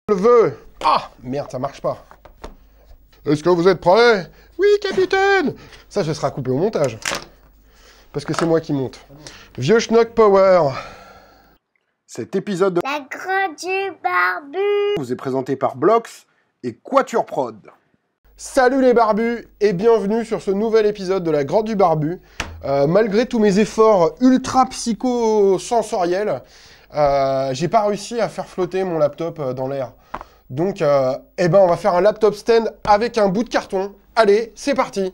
Le veux. Ah, merde, ça marche pas. Est-ce que vous êtes prêts? Oui, capitaine. Ça, ce sera coupé au montage. Parce que c'est moi qui monte. Vieux Schnock Power. Cet épisode de La grotte du barbu vous est présenté par Blox et Quatuor Prod. Salut les barbus et bienvenue sur ce nouvel épisode de la grotte du barbu. Malgré tous mes efforts ultra psychosensoriels, j'ai pas réussi à faire flotter mon laptop dans l'air. Donc, on va faire un laptop stand avec un bout de carton. Allez, c'est parti!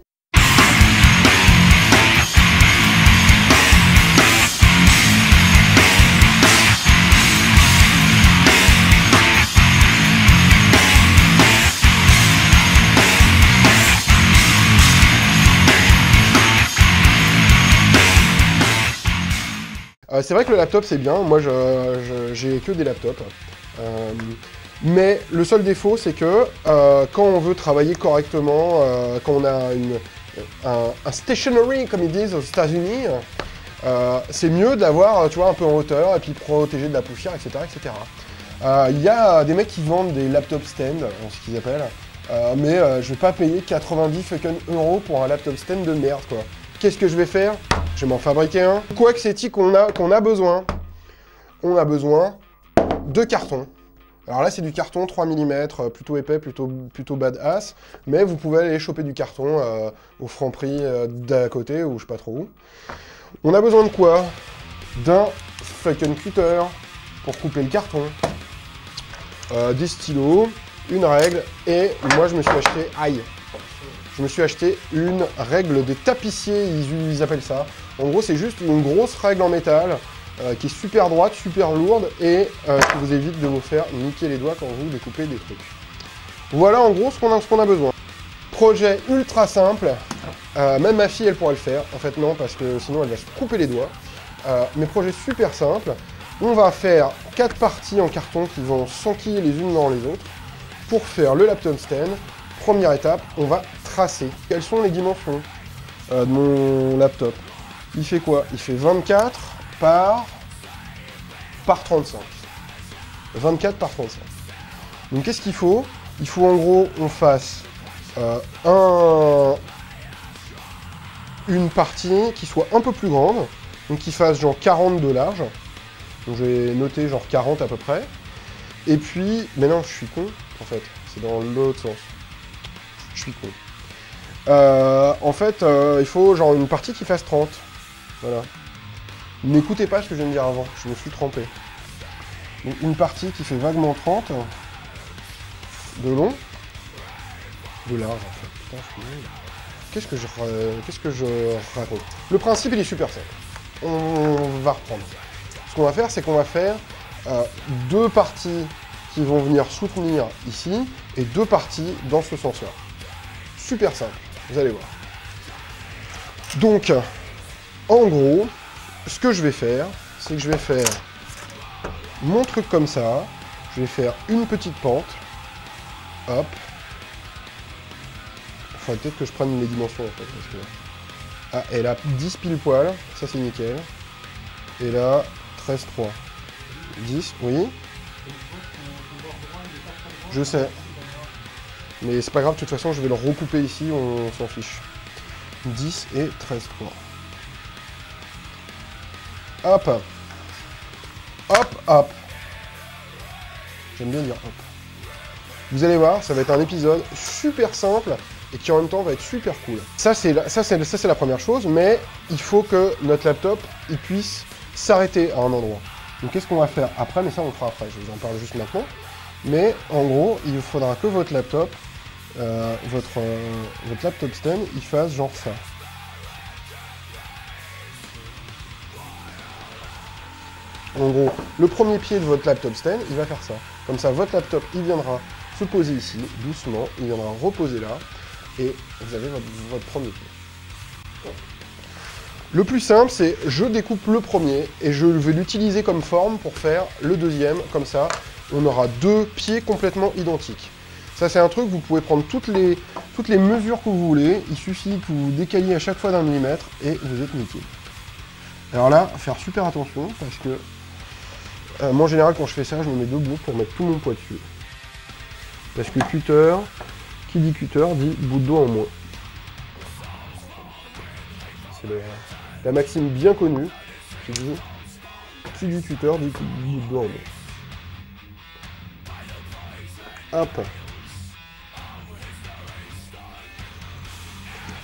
C'est vrai que le laptop c'est bien, moi j'ai que des laptops. Mais le seul défaut c'est que quand on veut travailler correctement, quand on a un stationary comme ils disent aux États-Unis, c'est mieux d'avoir, tu vois, un peu en hauteur et puis protéger de la poussière, etc. etc. Il y a des mecs qui vendent des laptop stands, ce qu'ils appellent, mais je vais pas payer 90 fucking € pour un laptop stand de merde quoi. Qu'est-ce que je vais faire? Je vais m'en fabriquer un. Quoi que c'est qu'on a besoin? On a besoin de carton. Alors là, c'est du carton 3 mm, plutôt épais, plutôt badass. Mais vous pouvez aller choper du carton au Franprix d'à côté, ou je sais pas trop où. On a besoin de quoi? D'un fucking cutter pour couper le carton. Des stylos, une règle, et moi je me suis acheté... Aïe! Je me suis acheté une règle des tapissiers, ils appellent ça. En gros, c'est juste une grosse règle en métal qui est super droite, super lourde et qui vous évite de vous faire niquer les doigts quand vous découpez des trucs. Voilà en gros ce qu'on a besoin. Projet ultra simple, même ma fille elle pourrait le faire. En fait non, parce que sinon elle va se couper les doigts. Mais projet super simple. On va faire 4 parties en carton qui vont s'enquiller les unes dans les autres pour faire le laptop stand. Première étape, on va tracer. Quelles sont les dimensions de mon laptop? Il fait quoi? Il fait 24 par 35. 24 par 35. Donc qu'est-ce qu'il faut? Il faut en gros on fasse une partie qui soit un peu plus grande, donc qui fasse genre 40 de large. Donc je vais noter genre 40 à peu près. Et puis, mais non, je suis con en fait, c'est dans l'autre sens. Je suis con. En fait, il faut genre une partie qui fasse 30. Voilà. N'écoutez pas ce que je viens de dire avant, je me suis trompé. Donc une partie qui fait vaguement 30 de long, de large en fait. Putain, je suis nul. Qu'est-ce que je raconte? Le principe il est super simple. On va reprendre. Ce qu'on va faire, c'est qu'on va faire deux parties qui vont venir soutenir ici et deux parties dans ce sens-là. Super simple, vous allez voir. Donc, en gros, ce que je vais faire, c'est que je vais faire mon truc comme ça. Je vais faire une petite pente. Hop. Enfin, peut-être que je prenne les dimensions en fait. Parce que... Ah, et là, 10 pile poil. Ça, c'est nickel. Et là, 13,3. 10, oui. Je sais. Mais c'est pas grave, de toute façon, je vais le recouper ici, on s'en fiche. 10 et 13,3. Hop. Hop, hop. J'aime bien dire hop. Vous allez voir, ça va être un épisode super simple et qui en même temps va être super cool. Ça, c'est la première chose, mais il faut que notre laptop il puisse s'arrêter à un endroit. Donc qu'est-ce qu'on va faire après? Mais ça, on le fera après, je vous en parle juste maintenant. Mais en gros, il faudra que votre laptop, votre laptop stand, il fasse genre ça. En gros, le premier pied de votre laptop stand, il va faire ça. Comme ça, votre laptop, il viendra se poser ici, doucement, il viendra reposer là, et vous avez votre premier pied. Le plus simple, c'est je découpe le premier, et je vais l'utiliser comme forme pour faire le deuxième, comme ça, on aura deux pieds complètement identiques. Ça, c'est un truc, vous pouvez prendre toutes les mesures que vous voulez, il suffit que vous décaliez à chaque fois d'1 mm, et vous êtes nickel. Alors là, faire super attention, parce que moi, en général, quand je fais ça, je me mets debout pour mettre tout mon poids dessus. Parce que cutter, qui dit cutter dit bout de doigt en moins. C'est la maxime bien connue qui dit cutter dit bout de doigt en moins. Hop.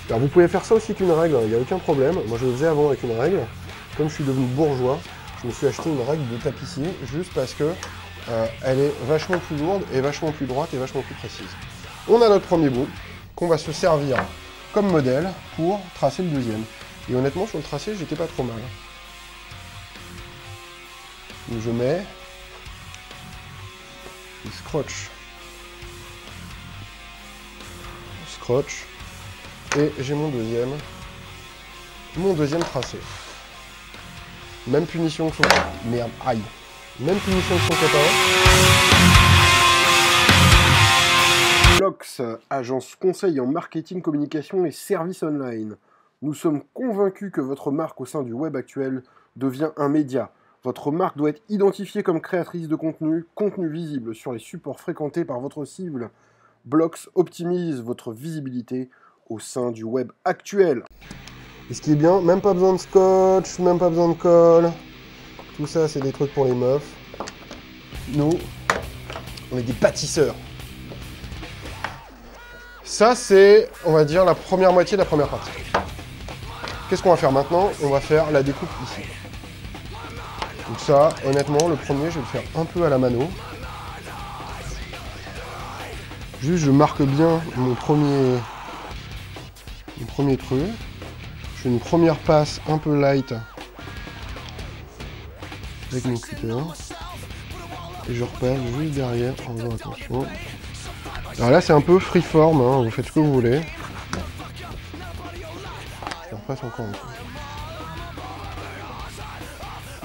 Alors vous pouvez faire ça aussi qu'une règle, il n'y a aucun problème. Moi je le faisais avant avec une règle. Comme je suis devenu bourgeois, je me suis acheté une règle de tapissier juste parce que elle est vachement plus lourde et vachement plus droite et vachement plus précise. On a notre premier bout qu'on va se servir comme modèle pour tracer le deuxième. Et honnêtement sur le tracé j'étais pas trop mal. Donc je mets le scotch. Et j'ai mon deuxième tracé. Même punition que son... Merde, aïe. Même punition que son copain. Blox, agence conseil en marketing, communication et services online. Nous sommes convaincus que votre marque au sein du web actuel devient un média. Votre marque doit être identifiée comme créatrice de contenu visible sur les supports fréquentés par votre cible. Blox optimise votre visibilité au sein du web actuel. Et ce qui est bien, même pas besoin de scotch, même pas besoin de colle. Tout ça, c'est des trucs pour les meufs. Nous, on est des bâtisseurs. Ça, c'est, on va dire, la première moitié de la première partie. Qu'est-ce qu'on va faire maintenant? On va faire la découpe ici. Donc ça, honnêtement, le premier, je vais le faire un peu à la mano. Juste, je marque bien mon premier truc. Je fais une première passe un peu light avec mon cutter. Et je repasse juste derrière en faisant attention. Alors là, c'est un peu freeform, hein, vous faites ce que vous voulez. Je repasse encore un peu.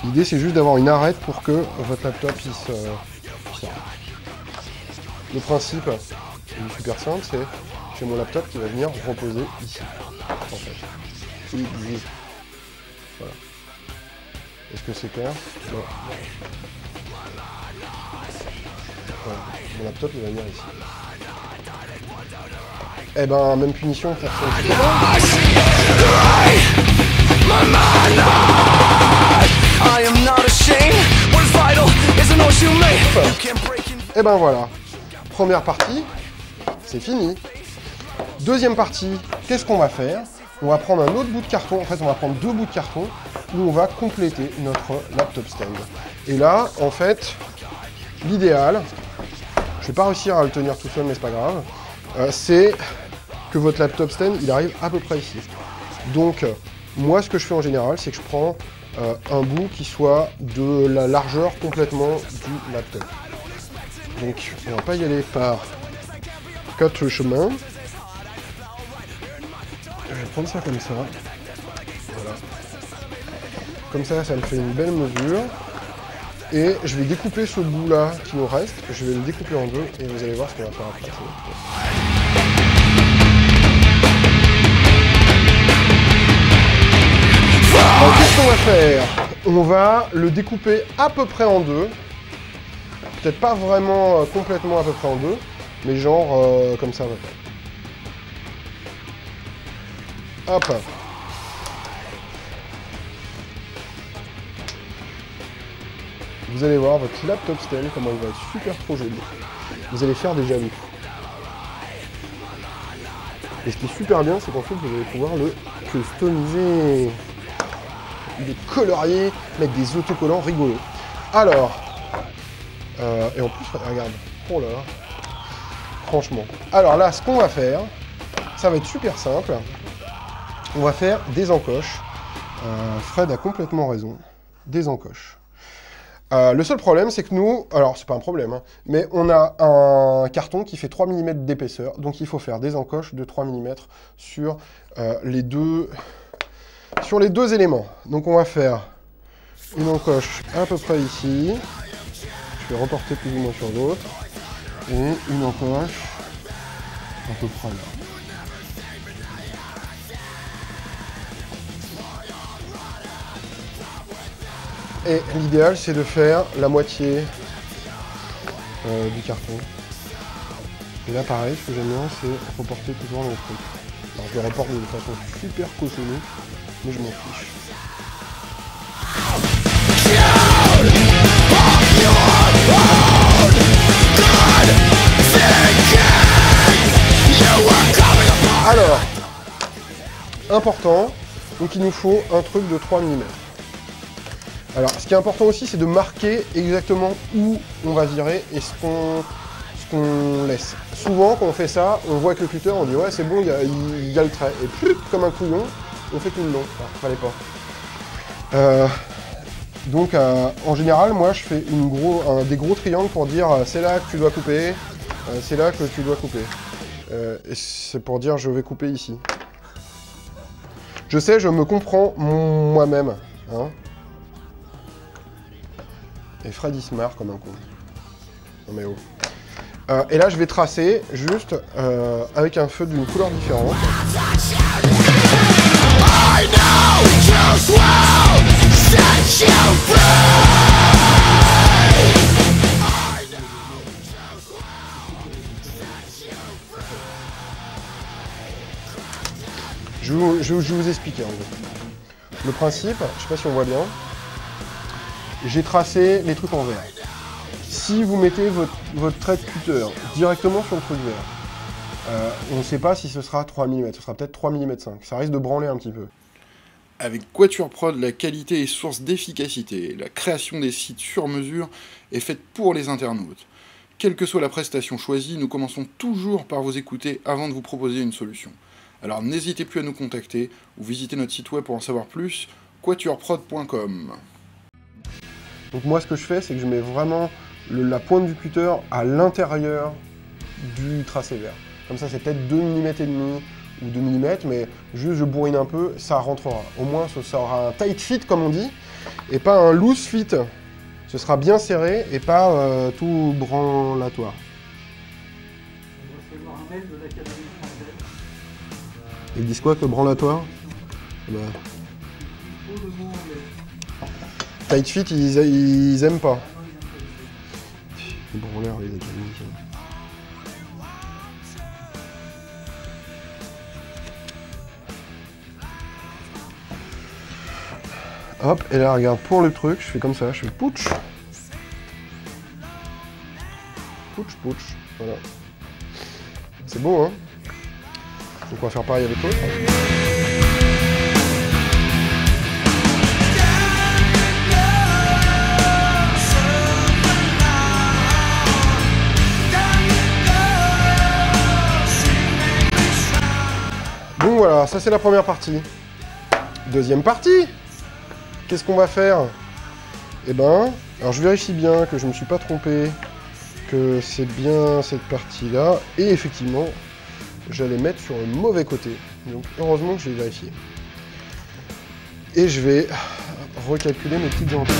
L'idée, c'est juste d'avoir une arête pour que votre laptop puisse Le principe est super simple, c'est j'ai mon laptop qui va venir reposer ici, en fait. Voilà. Est-ce que c'est clair? Non. Voilà. Mon laptop il va venir ici. Eh ben, même punition pour ça. Et ben voilà. Première partie, c'est fini. Deuxième partie, qu'est-ce qu'on va faire? On va prendre un autre bout de carton. En fait, on va prendre deux bouts de carton où on va compléter notre laptop stand. Et là, en fait, l'idéal, je vais pas réussir à le tenir tout seul, mais c'est pas grave, c'est que votre laptop stand, il arrive à peu près ici. Donc, moi, ce que je fais en général, c'est que je prends un bout qui soit de la largeur complètement du laptop. Donc, on va pas y aller par 4 chemins. Je vais prendre ça comme ça. Voilà. Comme ça, ça me fait une belle mesure. Et je vais découper ce bout-là qui nous reste. Je vais le découper en deux et vous allez voir ce qu'on va faire après. Donc, qu'est-ce qu'on va faire? On va le découper à peu près en deux. Peut-être pas vraiment complètement à peu près en deux, mais genre comme ça. Hop. Vous allez voir votre laptop stand, comment il va être super trop joli. Vous allez faire des jaloux. Et ce qui est super bien, c'est qu'en fait, vous allez pouvoir le customiser. Des coloriers, mettre des autocollants rigolos. Alors, et en plus, regarde, oh là là, franchement. Alors là, ce qu'on va faire, ça va être super simple. On va faire des encoches. Fred a complètement raison. Des encoches. Le seul problème, c'est que nous, alors c'est pas un problème, hein, mais on a un carton qui fait 3 mm d'épaisseur, donc il faut faire des encoches de 3 mm sur les deux éléments. Donc on va faire une encoche à peu près ici. Je vais reporter plus ou moins sur l'autre. Et une encoche à peu près là. Et l'idéal, c'est de faire la moitié du carton. Et là pareil, ce que j'aime bien c'est reporter toujours le truc. Alors je le reporte de façon super cochonnée, mais je m'en fiche. Alors, important, donc il nous faut un truc de 3 mm. Alors, ce qui est important aussi, c'est de marquer exactement où on va virer et ce qu'on laisse. Souvent, quand on fait ça, on voit avec le cutter, on dit ouais, c'est bon, il y a le trait. Et puis, comme un couillon, on fait tout le long. Enfin, fallait pas. Donc, en général, moi, je fais des gros triangles pour dire c'est là que tu dois couper, c'est là que tu dois couper. Et c'est pour dire je vais couper ici. Je sais, je me comprends moi-même. Hein. Et Fred il se marre comme un con. Non mais oh. Et là je vais tracer juste avec un feu d'une couleur différente. Je vais vous expliquer en gros. Le principe, je sais pas si on voit bien, j'ai tracé les trucs en vert. Si vous mettez votre trait de cutter directement sur le truc vert, on ne sait pas si ce sera 3 mm, ce sera peut-être 3 mm 5, ça risque de branler un petit peu. Avec Quatuor Prod, la qualité est source d'efficacité. La création des sites sur mesure est faite pour les internautes. Quelle que soit la prestation choisie, nous commençons toujours par vous écouter avant de vous proposer une solution. Alors n'hésitez plus à nous contacter ou visiter notre site web pour en savoir plus, quatuorprod.com. Donc moi ce que je fais, c'est que je mets vraiment la pointe du cutter à l'intérieur du tracé vert. Comme ça c'est peut-être 2 mm et demi ou 2 mm, mais juste je bourrine un peu, ça rentrera. Au moins ça aura un tight fit comme on dit, et pas un loose fit. Ce sera bien serré et pas tout branlatoire. On va recevoir un mail de l'Académie française. Ils disent quoi que branlatoire? Bah. Trop de mots anglais. Tight fit, ils aiment pas. Les branleurs, les académiciens. Hop, et là, regarde, pour le truc, je fais comme ça, je fais pouch. Pouch, pouch, voilà. C'est beau, hein? Donc on va faire pareil avec l'autre. Bon voilà, ça c'est la première partie. Deuxième partie! Qu'est-ce qu'on va faire? Eh ben, alors je vérifie bien que je ne me suis pas trompé, que c'est bien cette partie-là, et effectivement, j'allais mettre sur le mauvais côté. Donc heureusement que j'ai vérifié. Et je vais recalculer mes petites entailles.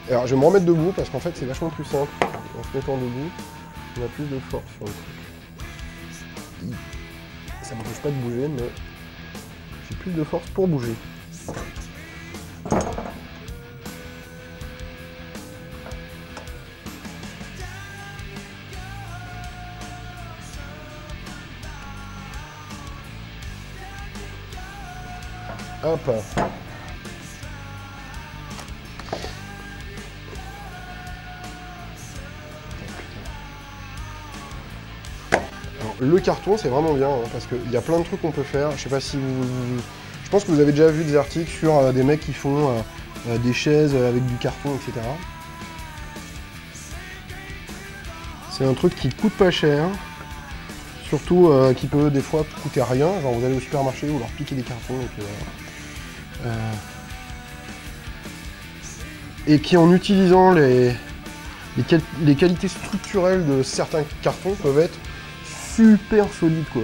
Alors je vais me remettre debout parce qu'en fait c'est vachement plus simple. En se mettant debout, on a plus de force sur le truc. Ça m'empêche pas de bouger, mais j'ai plus de force pour bouger. Hop. Alors, le carton, c'est vraiment bien, hein, parce qu'il y a plein de trucs qu'on peut faire. Je sais pas si je pense que vous avez déjà vu des articles sur des mecs qui font des chaises avec du carton, etc. C'est un truc qui coûte pas cher. Surtout qui peut des fois coûter rien, genre vous allez au supermarché, vous leur piquez des cartons et qui en utilisant les qualités structurelles de certains cartons peuvent être super solides quoi.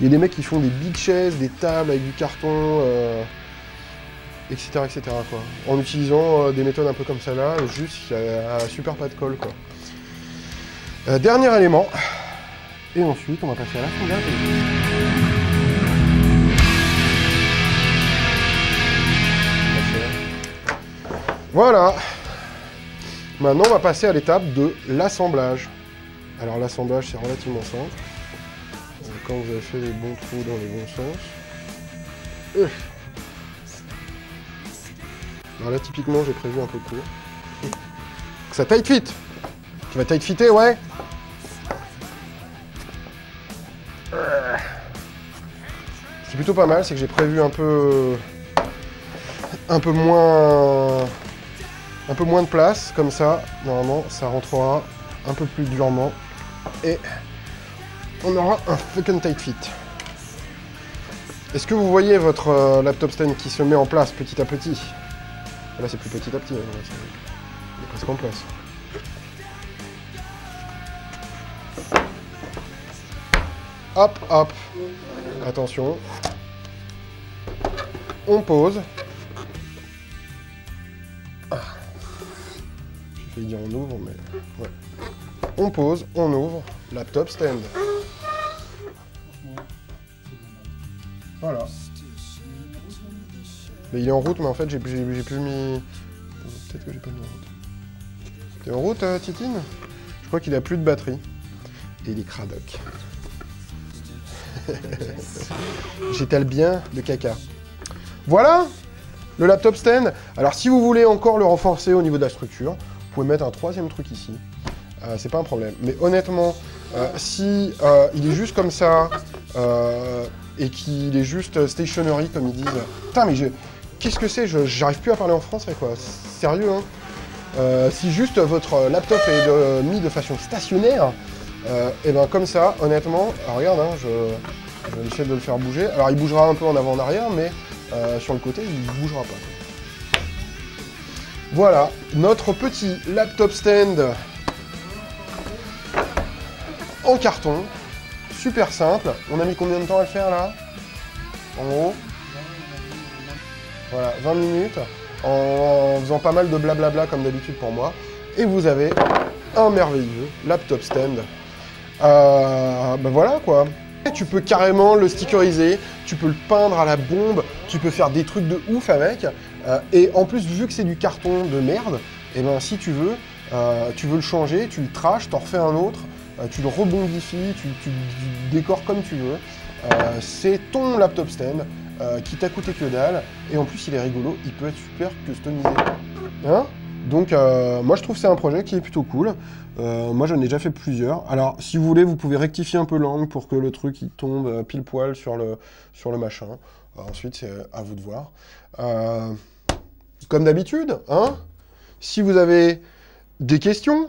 Il y a des mecs qui font des big chaises, des tables avec du carton, etc. quoi. En utilisant des méthodes un peu comme ça là, juste il y a super pas de colle quoi. Dernier élément. Et ensuite, on va passer à la fondage. Voilà. Maintenant, on va passer à l'étape de l'assemblage. Alors, l'assemblage, c'est relativement simple. Quand vous avez fait les bons trous dans les bons sens. Alors là, typiquement, j'ai prévu un peu court. Que ça tight fit. Tu vas tight fitter, ouais. Ce qui est plutôt pas mal, c'est que j'ai prévu un peu moins de place, comme ça, normalement, ça rentrera un peu plus durement, et on aura un fucking tight fit. Est-ce que vous voyez votre laptop stand qui se met en place petit à petit? Là, c'est plus petit à petit, hein, il est presque en place. Hop, hop, attention, on pose. J'ai failli dire on ouvre, mais ouais. On pose, on ouvre, laptop stand. Voilà. Mais il est en route, mais en fait j'ai plus mis... Peut-être que j'ai pas mis en route. T'es en route, Titine? Je crois qu'il a plus de batterie. Et il est cradoc. J'étale bien le caca. Voilà le laptop stand. Alors si vous voulez encore le renforcer au niveau de la structure, vous pouvez mettre un troisième truc ici. C'est pas un problème. Mais honnêtement, si il est juste comme ça et qu'il est juste stationary comme ils disent. Putain mais qu'est-ce que c'est? J'arrive plus à parler en français quoi. Sérieux hein. Si juste votre laptop est mis de façon stationnaire, et ben comme ça, honnêtement, alors regarde, hein, je vais essayer de le faire bouger. Alors il bougera un peu en avant en arrière, mais sur le côté, il ne bougera pas. Voilà, notre petit laptop stand en carton, super simple. On a mis combien de temps à le faire là? En gros, voilà, 20 minutes, en faisant pas mal de blablabla comme d'habitude pour moi. Et vous avez un merveilleux laptop stand. Ben voilà quoi. Tu peux carrément le stickeriser, tu peux le peindre à la bombe, tu peux faire des trucs de ouf avec. Et en plus, vu que c'est du carton de merde, et ben si tu veux le changer, tu le trashes, t'en refais un autre, tu le rebondifies, tu décores comme tu veux. C'est ton laptop stand qui t'a coûté que dalle, et en plus il est rigolo, il peut être super customisé. Hein? Donc moi je trouve que c'est un projet qui est plutôt cool. Moi j'en ai déjà fait plusieurs. Alors si vous voulez, vous pouvez rectifier un peu l'angle pour que le truc il tombe pile poil sur le machin. Ensuite c'est à vous de voir. Comme d'habitude, hein, si vous avez des questions,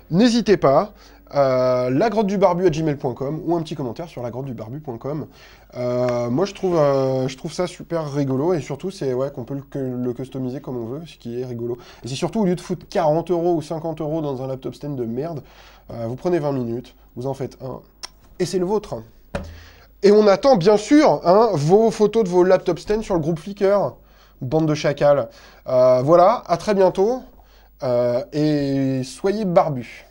n'hésitez pas. lagrottedubarbu@gmail.com ou un petit commentaire sur lagrottedubarbu.com. Moi je trouve ça super rigolo, et surtout c'est qu'on peut le customiser comme on veut, ce qui est rigolo. Et c'est surtout, au lieu de foutre 40 € ou 50 € dans un laptop stand de merde, vous prenez 20 minutes, vous en faites un, et c'est le vôtre. Et on attend bien sûr vos photos de vos laptop stands sur le groupe Flickr, bande de chacals. Voilà, à très bientôt, et soyez barbus.